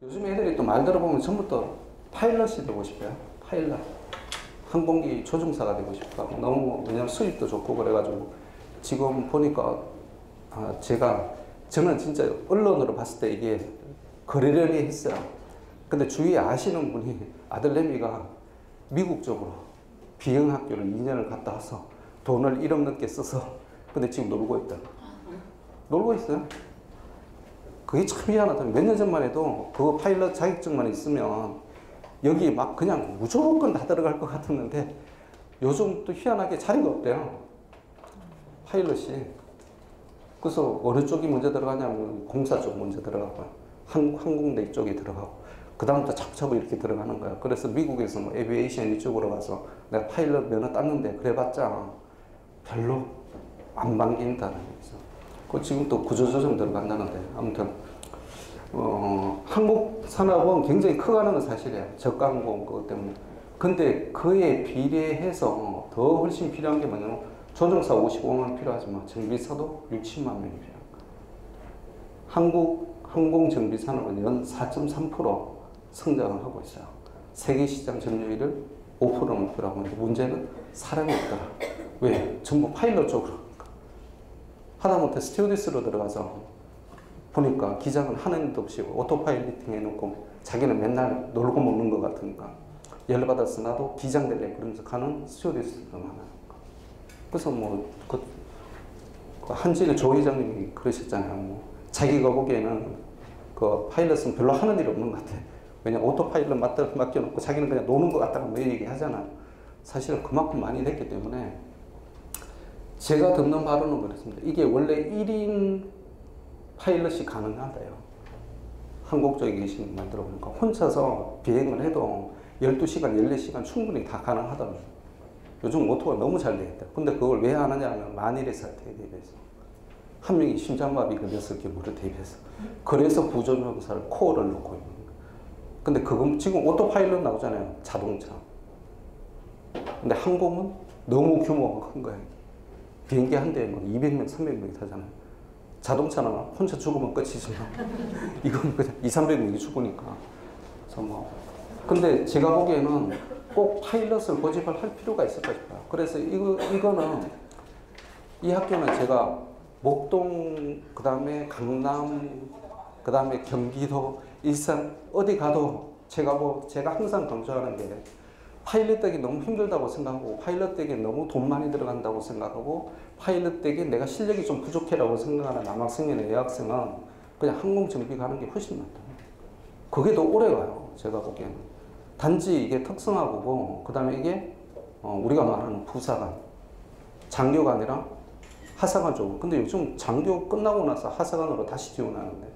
요즘 애들이 또 말 들어보면 전부 또 파일럿이 되고 싶어요. 파일럿. 항공기 조종사가 되고 싶어. 너무, 왜냐면 수입도 좋고 그래가지고 지금 보니까 저는 진짜 언론으로 봤을 때 이게 그러려니 했어요. 근데 주위에 아시는 분이 아들내미가 미국 쪽으로 비행학교를 2년을 갔다 와서 돈을 1억 넘게 써서 근데 지금 놀고 있다. 놀고 있어요. 그게 참 희한하다. 몇 년 전만 해도 그거 파일럿 자격증만 있으면 여기 막 그냥 무조건 다 들어갈 것 같았는데 요즘 또 희한하게 자리가 없대요. 파일럿이. 그래서 어느 쪽이 먼저 들어가냐면 공사 쪽 먼저 들어가고 항공대 쪽이 들어가고 그 다음부터 차곡차곡 이렇게 들어가는 거야. 그래서 미국에서 뭐 에비에이션 이쪽으로 가서 내가 파일럿 면허 땄는데 그래봤자 별로 안 반긴다는 거죠. 그 지금 또 구조조정 들어간다는데 아무튼 한국 산업은 굉장히 커가는 건 사실이에요. 저가항공 그것 때문에. 근데 그에 비례해서 더 훨씬 필요한 게 뭐냐면 조종사 55만 필요하지만 정비사도 6, 7만 명이 필요한 거예요. 한국 항공 정비 산업은 연 4.3% 성장을 하고 있어요. 세계 시장 점유율을 5% 목표라고 하는데 문제는 사람이 없더라. 왜? 전부 파일럿 쪽으로. 하다못해 스튜어디스로 들어가서 보니까 기장은 하는 일도 없이 오토파일리팅 해놓고 자기는 맨날 놀고 먹는 것 같으니까 열받아서 나도 기장 될래 그러면서 가는 스튜어디스가 많아요. 그래서 한진의 조 회장님이 그러셨잖아요. 자기가 보기에는 그 파일럿은 별로 하는 일이 없는 것 같아. 왜냐 오토파일럿 맡겨놓고 자기는 그냥 노는 것 같다고 매 얘기하잖아요. 사실은 그만큼 많이 됐기 때문에 제가 듣는 바로는 그렇습니다. 이게 원래 1인 파일럿이 가능하다요. 한국 쪽에 계신 말 들어보니까 혼자서 비행을 해도 12시간, 14시간 충분히 다 가능하다고요. 요즘 오토가 너무 잘 되겠다. 근데 그걸 왜 안 하냐 하면 만일의 사태에 대비해서. 한 명이 심장마비 걸렸을 경우를 대비해서. 그래서 구조조종사를 코어를 놓고 있는 거예요. 근데 그건 지금 오토파일럿 나오잖아요. 자동차. 근데 항공은 너무 규모가 큰 거예요. 비행기 한 대에 200명, 300명이 타잖아요. 자동차는 혼자 죽으면 끝이지만 이건 그냥 2, 300명이 죽으니까. 그래서 근데 제가 보기에는 꼭 파일럿을 고집을 할 필요가 있을까 싶어요. 그래서 이거는 이 학교는 제가 목동, 그 다음에 강남, 그 다음에 경기도, 일산 어디 가도 제가 항상 강조하는 게 파일럿 되기 너무 힘들다고 생각하고 파일럿 되기 너무 돈 많이 들어간다고 생각하고 파일럿 되기 내가 실력이 좀 부족해라고 생각하는 남학생이나 여학생은 그냥 항공정비 가는 게 훨씬 낫다. 그게 더 오래 가요. 제가 보기에는. 단지 이게 특성화고고 그 다음에 이게 우리가 말하는 부사관, 장교가 아니라 하사관 쪽으로. 근데 요즘 장교 끝나고 나서 하사관으로 다시 지원하는데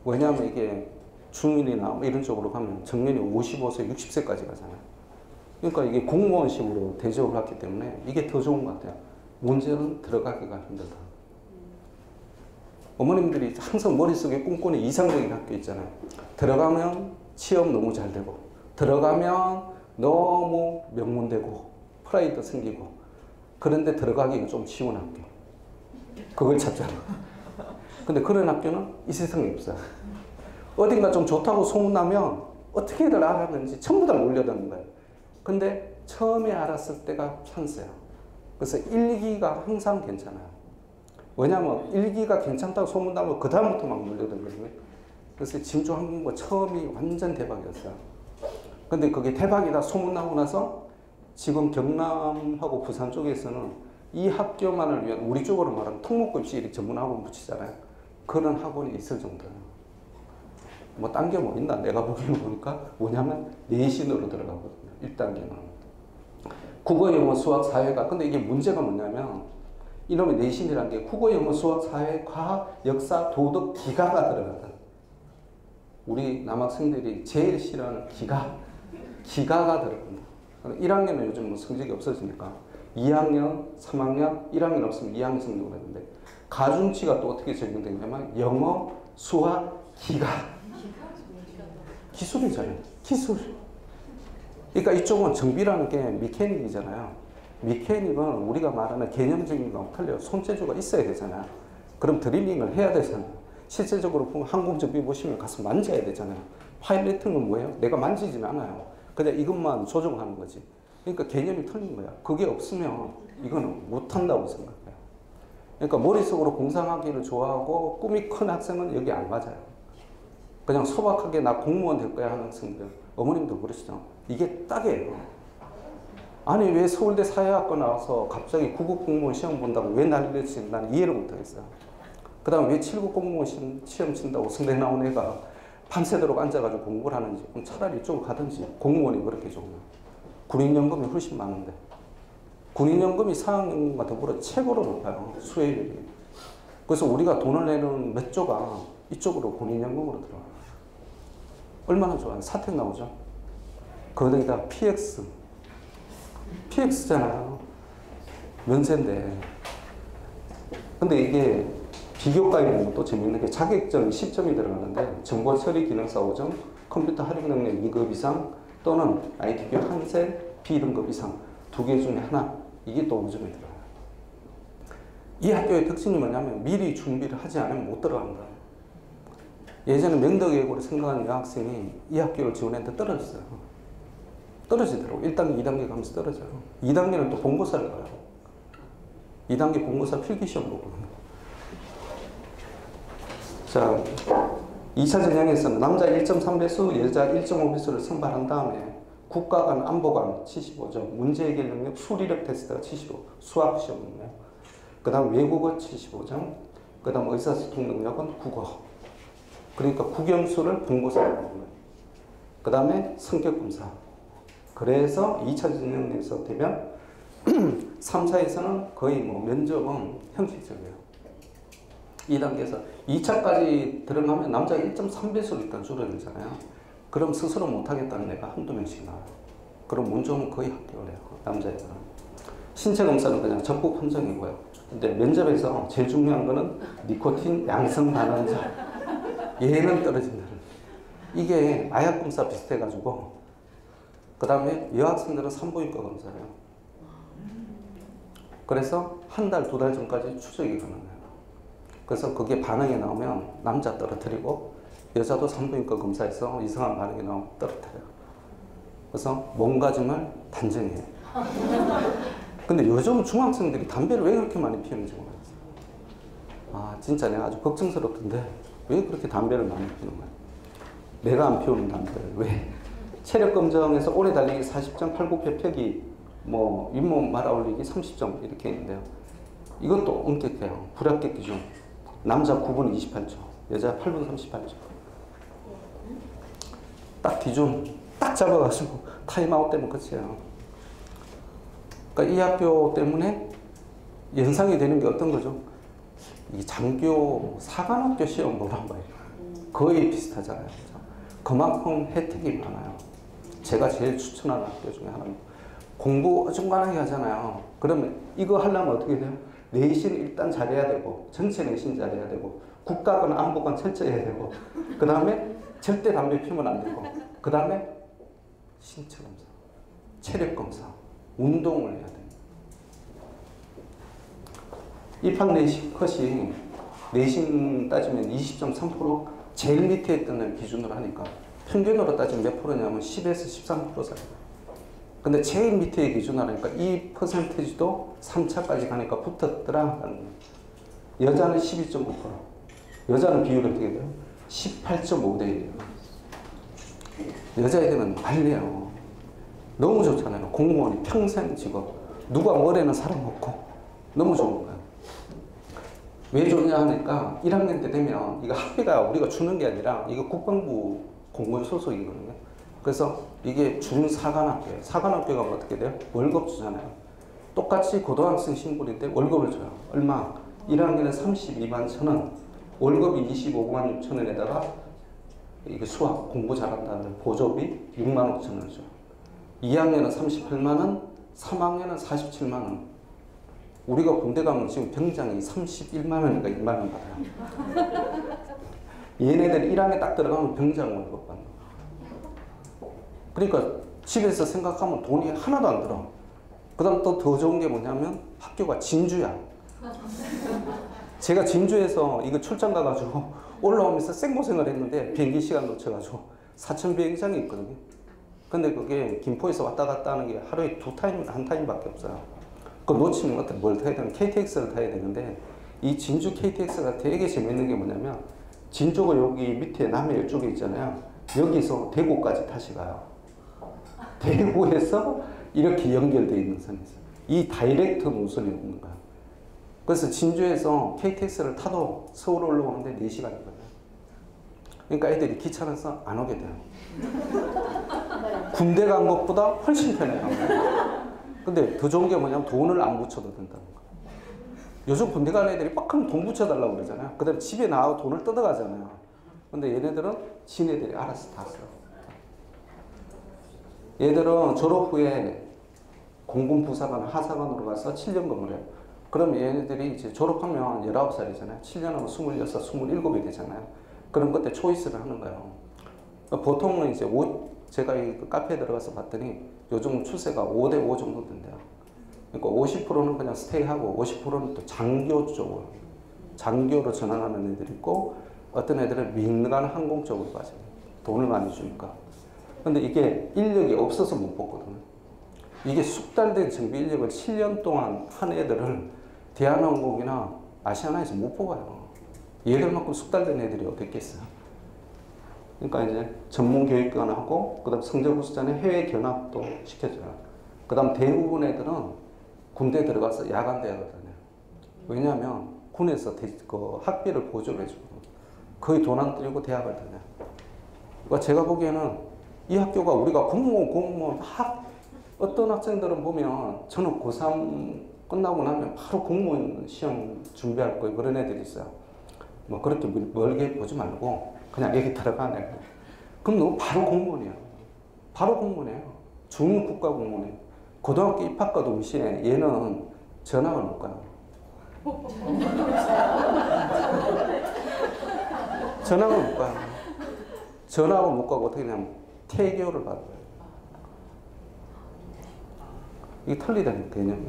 왜냐하면 이게 중일이나 이런 쪽으로 가면 정년이 55세, 60세까지 가잖아요. 그러니까 이게 공무원식으로 대접을 했기 때문에 이게 더 좋은 것 같아요. 문제는 들어가기가 힘들다. 어머님들이 항상 머릿속에 꿈꾸는 이상적인 학교 있잖아요. 들어가면 취업 너무 잘 되고 들어가면 너무 명문되고 프라이드 생기고 그런데 들어가기가 좀 쉬운 학교. 그걸 찾잖아. 근데 그런 학교는 이 세상에 없어요. 어딘가 좀 좋다고 소문나면 어떻게들 알았는지 전부 다 몰려드는 거예요. 근데 처음에 알았을 때가 찬스예요. 그래서 1기가 항상 괜찮아요. 왜냐하면 1기가 괜찮다고 소문나면 그 다음부터 막 몰려들거든요. 그래서 진주항공고 처음이 완전 대박이었어요. 근데 그게 대박이다 소문나고 나서 지금 경남하고 부산 쪽에서는 이 학교만을 위한 우리 쪽으로 말하면 특목급식 전문 학원 붙이잖아요. 그런 학원이 있을 정도예요. 딴 게 뭐 있나? 내가 보기에는 보니까 뭐냐면 내신으로 들어가거든요. 1단계는. 국어, 영어, 수학, 사회가. 근데 이게 문제가 뭐냐면 이놈의 내신이라는 게 국어, 영어, 수학, 사회, 과학, 역사, 도덕, 기가가 들어가다. 우리 남학생들이 제일 싫어하는 기가가 들어간다. 1학년은 요즘 성적이 없어지니까 2학년, 3학년, 1학년 없으면 2학년 성적을 했는데 가중치가 또 어떻게 적용되냐면 영어, 수학, 기가. 기술이잖아요. 기술. 그러니까 이쪽은 정비라는 게 미케닉이잖아요. 미케닉은 우리가 말하는 개념적인 거하고 틀려요. 손재주가 있어야 되잖아요. 그럼 드릴링을 해야 되잖아요. 실제적으로 보면 항공정비 보시면 가서 만져야 되잖아요. 파일럿은 뭐예요? 내가 만지진 않아요. 그냥 이것만 조정하는 거지. 그러니까 개념이 틀린 거야. 그게 없으면 이거는 못한다고 생각해요. 그러니까 머릿속으로 공상하기를 좋아하고 꿈이 큰 학생은 여기 안 맞아요. 그냥 소박하게 나 공무원 될 거야 하는 학생들. 어머님도 그러시죠. 이게 딱이에요. 아니 왜 서울대 사회학과 나와서 갑자기 9급 공무원 시험 본다고 왜 난리를 치는지 나는 이해를 못하겠어요. 그 다음에 왜 7급 공무원 시험 친다고 성대 나온 애가 밤새도록 앉아가지고 공부를 하는지. 그럼 차라리 이쪽으로 가든지. 공무원이 그렇게 좋으면. 군인연금이 훨씬 많은데. 군인연금이 사학연금과 더불어 최고로 높아요. 수혜율이. 그래서 우리가 돈을 내는 몇 조가 이쪽으로 군인연금으로 들어가요. 얼마나 좋아요. 사택 나오죠. 거기다 PX. PX잖아요. 면세인데. 근데 이게 비교과에 있는 것도 재밌는 게 자격증 10점이 들어가는데 정보 처리 기능사 5점, 컴퓨터 활용 능력 2급 이상 또는 IT 교육 한세 B등급 이상 두 개 중에 하나. 이게 또 5점이 들어가요. 이 학교의 특징이 뭐냐면 미리 준비를 하지 않으면 못 들어간다. 예전에 명덕예고를 생각하는 여학생이 이 학교를 지원했는데 떨어졌어요. 떨어지더라고. 1단계, 2단계 가면서 떨어져요. 2단계는 또 본고사를 가요. 2단계 본고사 필기시험 보고. 자, 2차 전형에서는 남자 1.3배수, 여자 1.5배수를 선발한 다음에 국가관, 안보관 75점, 문제해결 능력, 수리력 테스트가 75, 수학 시험이에요. 그 다음 외국어 75점, 그 다음 의사소통 능력은 국어. 그러니까 국영수를 본고사로 하는 거예요. 그 다음에 성격검사. 그래서 2차 전형에서 되면 3, 4에서는 거의 뭐 면접은 형식적이에요. 2단계에서 2차까지 들어가면 남자가 1.3배수로 일단 줄어야 되잖아요. 그럼 스스로 못하겠다는 애가 한두 명씩 나와요. 그럼 문종은 거의 합격을 해요. 남자애들은. 신체 검사는 그냥 적극 판정이고요. 근데 면접에서 제일 중요한 거는 니코틴 양성 반응자. 얘는 떨어진다. 이게 마약 검사 비슷해가지고 그 다음에 여학생들은 산부인과 검사예요. 그래서 한 달, 두 달 전까지 추적이 가능해요. 그래서 그게 반응이 나오면 남자 떨어뜨리고 여자도 산부인과 검사에서 이상한 반응이 나오면 떨어뜨려요. 그래서 몸가짐을 단정해요. 근데 요즘 중학생들이 담배를 왜 그렇게 많이 피우는지 모르겠어요. 아, 진짜 내가 아주 걱정스럽던데 왜 그렇게 담배를 많이 피우는 거야? 내가 안 피우는 담배를 왜? 체력 검정에서 오래 달리기 40점, 팔굽혀 펴기, 뭐 윗몸 말아 올리기 30점 이렇게 있는데요. 이것도 엄격해요. 불합격 기준. 남자 9분 28초, 여자 8분 38초. 딱 기준 딱 잡아가지고 타임아웃 되면 끝이에요. 그러니까 이 학교 때문에 연상이 되는 게 어떤 거죠? 이 장교 사관학교 시험 보란 말이에요. 거의 비슷하잖아요. 그렇죠? 그만큼 혜택이 많아요. 제가 제일 추천하는 학교 중에 하나입니다. 공부 어중간하게 하잖아요. 그러면 이거 하려면 어떻게 돼요? 내신 일단 잘해야 되고, 전체 내신 잘해야 되고, 국가관, 안보관 철저히 해야 되고, 그 다음에 절대 담배 피우면 안 되고, 그 다음에 신체 검사, 체력 검사, 운동을 해야 돼요. 입학 내신 컷이 내신 따지면 20.3%, 제일 밑에 있던 애 기준으로 하니까 평균으로 따지면 몇 프로냐면 10에서 13% 사이. 근데 제일 밑에 기준으로 하니까 이 퍼센테이지도 3차까지 가니까 붙었더라. 여자는 12.9%. 여자는 비율이 어떻게 돼요? 18.5대 1이에요. 여자애들은 난리예요. 너무 좋잖아요. 공무원이 평생 직업. 누가 뭐래는 사람 없고. 너무 좋은 거예요. 왜 좋냐 하니까 1학년 때 되면 이거 학비가 우리가 주는 게 아니라 이거 국방부 공무원 소속이거든요. 그래서 이게 준 사관학교예요. 사관학교가 어떻게 돼요? 월급 주잖아요. 똑같이 고등학생 신분인데 월급을 줘요. 얼마? 1학년에 32만 1,000원, 월급이 25만 6천 원에다가 이게 수학 공부 잘한다는 보조비 6만 5천 원을 줘요. 2학년은 38만 원, 3학년은 47만 원. 우리가 군대 가면 지금 병장이 31만 원인가 2만 원 받아요. 얘네들 1학년 딱 들어가면 병장 월급 받는 거야. 그러니까 집에서 생각하면 돈이 하나도 안 들어. 그 다음 또 더 좋은 게 뭐냐면 학교가 진주야. 제가 진주에서 이거 출장 가가지고 올라오면서 생고생을 했는데 비행기 시간 놓쳐가지고 사천 비행장이 있거든요. 근데 그게 김포에서 왔다 갔다 하는 게 하루에 한 타임밖에 없어요. 그거 놓치면 어떻게 뭘 타야 되는 KTX를 타야 되는데 이 진주 KTX가 되게 재밌는 게 뭐냐면 진주가 여기 밑에 남해 이쪽에 있잖아요. 여기서 대구까지 다시 가요. 대구에서 이렇게 연결되어 있는 선이 있어요. 이 다이렉트 노선이 있는 거예요. 그래서 진주에서 KTX를 타도 서울 올라오는데 4시간이거든요. 그러니까 애들이 귀찮아서 안 오게 돼요. 군대 간 것보다 훨씬 편해요. 근데 더 좋은 게 뭐냐면 돈을 안 붙여도 된다는 거예요. 요즘 군대 간 애들이 빡하면 돈 붙여달라고 그러잖아요. 그 다음에 집에 나가고 돈을 뜯어가잖아요. 근데 얘네들은 지네들이 알아서 다 써요. 얘들은 졸업 후에 공군 부사관 하사관으로 가서 7년금을 해요. 그럼 얘네들이 이제 졸업하면 19살이잖아요. 7년하면 26, 27이 되잖아요. 그럼 그때 초이스를 하는 거예요. 보통은 이제 제가 이 카페에 들어가서 봤더니 요즘 추세가 5대5 정도 된대요. 그러니까 50%는 그냥 스테이하고 50%는 또 장교 쪽으로, 장교로 전환하는 애들이 있고 어떤 애들은 민간 항공 쪽으로 가죠. 돈을 많이 주니까. 근데 이게 인력이 없어서 못 뽑거든요. 이게 숙달된 정비 인력을 7년 동안 한 애들을 대한항공이나 아시아나에서 못 뽑아요. 얘들만큼 숙달된 애들이 어디 있겠어요. 그러니까 이제 전문 교육관을 하고, 그 다음 성적 우수자는 해외 견학도 시켜줘요. 그 다음 대부분 애들은 군대 들어가서 야간 대학을 다녀요. 왜냐하면 군에서 그 학비를 보조를 해주고 거의 돈 안 들이고 대학을 다녀요. 그러니까 제가 보기에는 이 학교가 우리가 공무원 어떤 학생들은 보면 저는 고3 끝나고 나면 바로 공무원 시험 준비할 거예요. 그런 애들이 있어요. 뭐 그렇게 멀게 보지 말고 그냥 여기 들어가네. 그럼 너 바로 공무원이야. 바로 공무원이에요. 중국가공무원이에요. 고등학교 입학과 동시에 얘는 전학을 못 가요. 전학을 못 가요. 전학을 못 가고 어떻게 되냐면 태교를 받아요. 이게 틀리다는 개념이.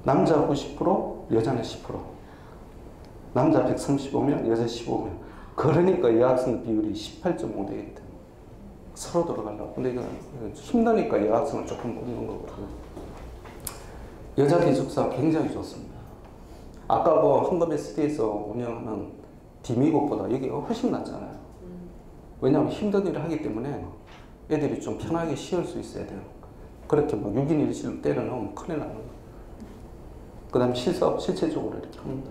남자 90%, 여자는 10%. 남자 135명, 여자 15명. 그러니까 여학생 비율이 18.5 되겠다. 서로 들어가려고. 근데 이거 힘드니까 여학생을 조금 뽑는 거거든요. 여자 기숙사 굉장히 좋습니다. 아까 뭐 헌금 SD에서 운영하는 디미국보다 여기가 훨씬 낫잖아요. 왜냐하면 힘든 일을 하기 때문에 애들이 좀 편하게 쉬을 수 있어야 돼요. 그렇게 뭐 6인 1실로 때려넣으면 큰일 나는 거예요. 그 다음에 실습 실체적으로 이렇게 합니다.